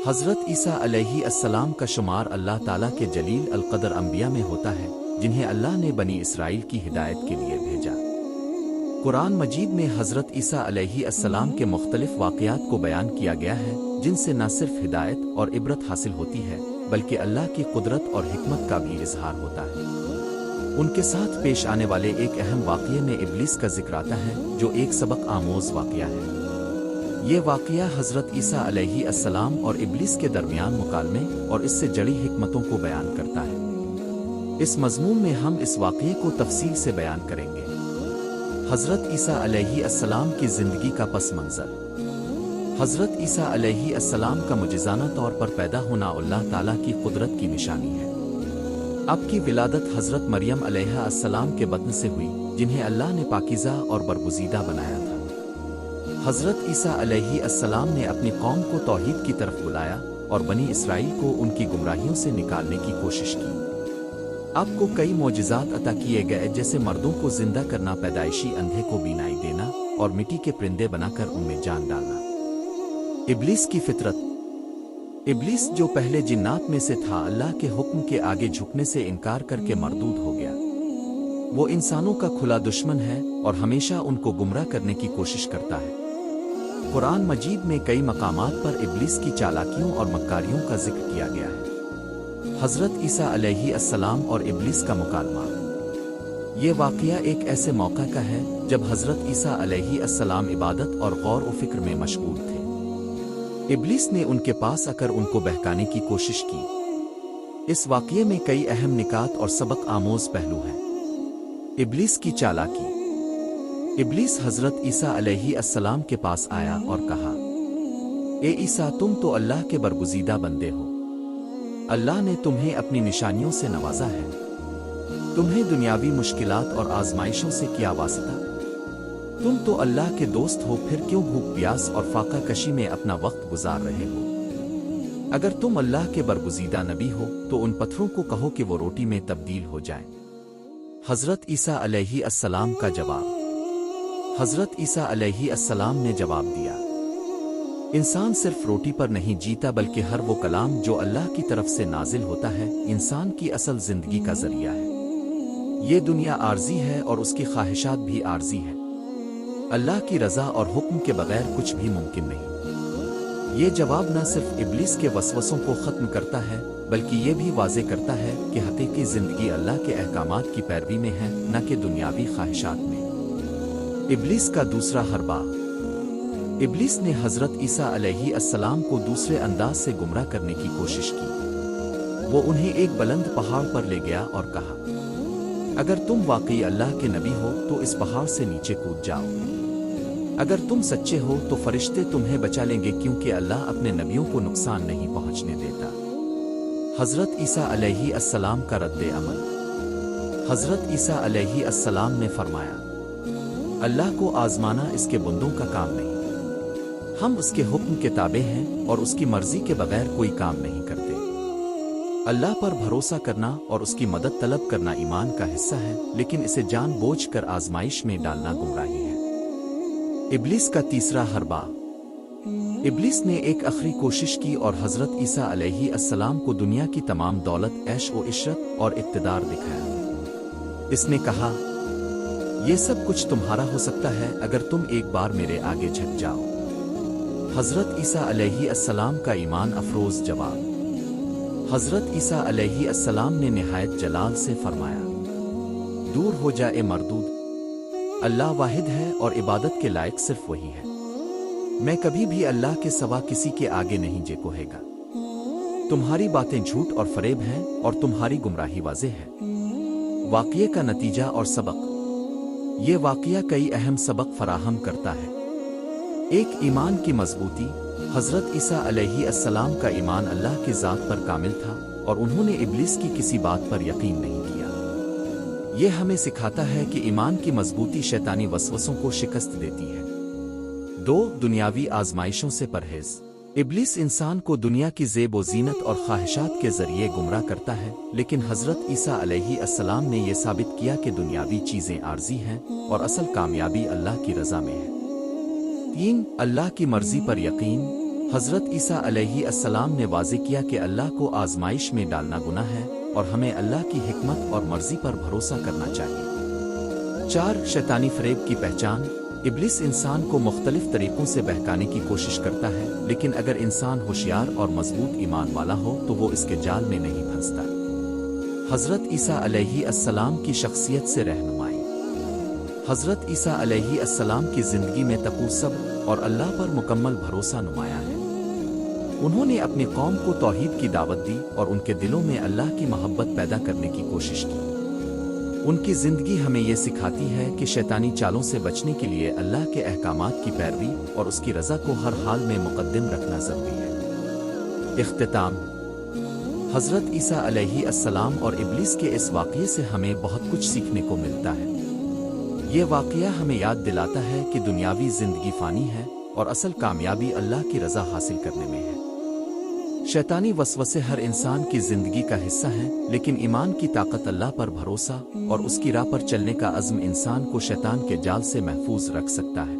حضرت عیسیٰ علیہ السلام کا شمار اللہ تعالیٰ کے جلیل القدر انبیاء میں ہوتا ہے جنہیں اللہ نے بنی اسرائیل کی ہدایت کے لیے بھیجا۔ قرآن مجید میں حضرت عیسیٰ علیہ السلام کے مختلف واقعات کو بیان کیا گیا ہے جن سے نہ صرف ہدایت اور عبرت حاصل ہوتی ہے بلکہ اللہ کی قدرت اور حکمت کا بھی اظہار ہوتا ہے۔ ان کے ساتھ پیش آنے والے ایک اہم واقعے میں ابلیس کا ذکر آتا ہے جو ایک سبق آموز واقعہ ہے۔ یہ واقعہ حضرت عیسیٰ علیہ السلام اور ابلیس کے درمیان مکالمے اور اس سے جڑی حکمتوں کو بیان کرتا ہے۔ اس مضمون میں ہم اس واقعے کو تفصیل سے بیان کریں گے۔ حضرت عیسیٰ علیہ السلام کی زندگی کا پس منظر۔ حضرت عیسیٰ علیہ السلام کا معجزانہ طور پر پیدا ہونا اللہ تعالیٰ کی قدرت کی نشانی ہے۔ اب کی ولادت حضرت مریم علیہ السلام کے بطن سے ہوئی جنہیں اللہ نے پاکیزہ اور برگزیدہ بنایا تھا۔ حضرت عیسیٰ علیہ السلام نے اپنی قوم کو توحید کی طرف بلایا اور بنی اسرائیل کو ان کی گمراہیوں سے نکالنے کی کوشش کی۔ آپ کو کئی معجزات عطا کیے گئے جیسے مردوں کو زندہ کرنا، پیدائشی اندھے کو بینائی دینا اور مٹی کے پرندے بنا کر ان میں جان ڈالنا۔ ابلیس کی فطرت۔ ابلیس جو پہلے جنات میں سے تھا اللہ کے حکم کے آگے جھکنے سے انکار کر کے مردود ہو گیا۔ وہ انسانوں کا کھلا دشمن ہے اور ہمیشہ ان کو گمراہ کرنے کی کوشش کرتا ہے۔ قرآن مجید میں کئی مقامات پر ابلیس کی چالاکیوں اور مکاریوں کا ذکر کیا گیا ہے۔ حضرت عیسیٰ علیہ السلام اور ابلیس کا مکالمہ۔ یہ واقعہ ایک ایسے موقع کا ہے جب حضرت عیسیٰ علیہ السلام عبادت اور غور و فکر میں مشغول تھے۔ ابلیس نے ان کے پاس آ کر ان کو بہکانے کی کوشش کی۔ اس واقعے میں کئی اہم نکات اور سبق آموز پہلو ہیں۔ ابلیس کی چالاکی۔ ابلیس حضرت عیسیٰ علیہ السلام کے پاس آیا اور کہا، اے عیسیٰ تم تو اللہ کے برگزیدہ بندے ہو۔ اللہ نے تمہیں اپنی نشانیوں سے نوازا ہے۔ تمہیں دنیاوی مشکلات اور آزمائشوں سے کیا واسطہ؟ تم تو اللہ کے دوست ہو، پھر کیوں بھوک پیاس اور فاقہ کشی میں اپنا وقت گزار رہے ہو؟ اگر تم اللہ کے برگزیدہ نبی ہو تو ان پتھروں کو کہو کہ وہ روٹی میں تبدیل ہو جائیں۔ حضرت عیسیٰ علیہ السلام کا جواب۔ حضرت عیسیٰ علیہ السلام نے جواب دیا، انسان صرف روٹی پر نہیں جیتا بلکہ ہر وہ کلام جو اللہ کی طرف سے نازل ہوتا ہے انسان کی اصل زندگی کا ذریعہ ہے۔ یہ دنیا عارضی ہے اور اس کی خواہشات بھی عارضی ہے۔ اللہ کی رضا اور حکم کے بغیر کچھ بھی ممکن نہیں۔ یہ جواب نہ صرف ابلیس کے وسوسوں کو ختم کرتا ہے بلکہ یہ بھی واضح کرتا ہے کہ حقیقی زندگی اللہ کے احکامات کی پیروی میں ہے، نہ کہ دنیاوی خواہشات میں۔ ابلیس کا دوسرا حربہ۔ ابلیس نے حضرت عیسیٰ علیہ السلام کو دوسرے انداز سے گمراہ کرنے کی کوشش کی۔ وہ انہیں ایک بلند پہاڑ پر لے گیا اور کہا، اگر تم واقعی اللہ کے نبی ہو تو اس پہاڑ سے نیچے کود جاؤ۔ اگر تم سچے ہو تو فرشتے تمہیں بچا لیں گے کیونکہ اللہ اپنے نبیوں کو نقصان نہیں پہنچنے دیتا۔ حضرت عیسیٰ علیہ السلام کا رد عمل۔ حضرت عیسیٰ علیہ السلام نے فرمایا، اللہ کو آزمانا اس کے بندوں کا کام نہیں۔ ہم اس کے حکم کے تابع ہیں اور اس کی مرضی کے بغیر کوئی کام نہیں کرتے۔ اللہ پر بھروسہ کرنا اور اس کی مدد طلب کرنا ایمان کا حصہ ہے، لیکن اسے جان بوجھ کر آزمائش میں ڈالنا گمراہی ہے۔ ابلیس کا تیسرا حربہ۔ ابلیس نے ایک آخری کوشش کی اور حضرت عیسیٰ علیہ السلام کو دنیا کی تمام دولت، عیش و عشرت اور اقتدار دکھایا۔ اس نے کہا، یہ سب کچھ تمہارا ہو سکتا ہے اگر تم ایک بار میرے آگے جھک جاؤ۔ حضرت عیسیٰ علیہ السلام کا ایمان افروز جواب۔ حضرت عیسیٰ علیہ السلام نے نہایت جلال سے فرمایا، دور ہو جا اے مردود، اللہ واحد ہے اور عبادت کے لائق صرف وہی ہے۔ میں کبھی بھی اللہ کے سوا کسی کے آگے نہیں جھکوں گا۔ تمہاری باتیں جھوٹ اور فریب ہیں اور تمہاری گمراہی واضح ہے۔ واقعے کا نتیجہ اور سبق۔ یہ واقعہ کئی اہم سبق فراہم کرتا ہے۔ ایک، ایمان کی مضبوطی۔ حضرت عیسیٰ علیہ السلام کا ایمان اللہ کی ذات پر کامل تھا اور انہوں نے ابلیس کی کسی بات پر یقین نہیں کیا۔ یہ ہمیں سکھاتا ہے کہ ایمان کی مضبوطی شیطانی وسوسوں کو شکست دیتی ہے۔ دو، دنیاوی آزمائشوں سے پرہیز۔ ابلیس انسان کو دنیا کی زیب و زینت اور خواہشات کے ذریعے گمراہ کرتا ہے، لیکن حضرت عیسیٰ علیہ السلام نے یہ ثابت کیا کہ دنیاوی چیزیں عارضی ہیں اور اصل کامیابی اللہ کی رضا میں ہے۔ تین، اللہ کی مرضی پر یقین۔ حضرت عیسیٰ علیہ السلام نے واضح کیا کہ اللہ کو آزمائش میں ڈالنا گناہ ہے اور ہمیں اللہ کی حکمت اور مرضی پر بھروسہ کرنا چاہیے۔ 4 شیطانی فریب کی پہچان۔ ابلیس انسان کو مختلف طریقوں سے بہکانے کی کوشش کرتا ہے، لیکن اگر انسان ہوشیار اور مضبوط ایمان والا ہو تو وہ اس کے جال میں نہیں پھنستا۔ حضرت عیسیٰ علیہ السلام کی شخصیت سے رہنمائی۔ حضرت عیسیٰ علیہ السلام کی زندگی میں تقوی، صبر اور اللہ پر مکمل بھروسہ نمایاں ہے۔ انہوں نے اپنی قوم کو توحید کی دعوت دی اور ان کے دلوں میں اللہ کی محبت پیدا کرنے کی کوشش کی۔ ان کی زندگی ہمیں یہ سکھاتی ہے کہ شیطانی چالوں سے بچنے کے لیے اللہ کے احکامات کی پیروی اور اس کی رضا کو ہر حال میں مقدم رکھنا ضروری ہے۔ اختتام۔ حضرت عیسیٰ علیہ السلام اور ابلیس کے اس واقعے سے ہمیں بہت کچھ سیکھنے کو ملتا ہے۔ یہ واقعہ ہمیں یاد دلاتا ہے کہ دنیاوی زندگی فانی ہے اور اصل کامیابی اللہ کی رضا حاصل کرنے میں ہے۔ شیطانی وسوسے ہر انسان کی زندگی کا حصہ ہیں، لیکن ایمان کی طاقت، اللہ پر بھروسہ اور اس کی راہ پر چلنے کا عزم انسان کو شیطان کے جال سے محفوظ رکھ سکتا ہے۔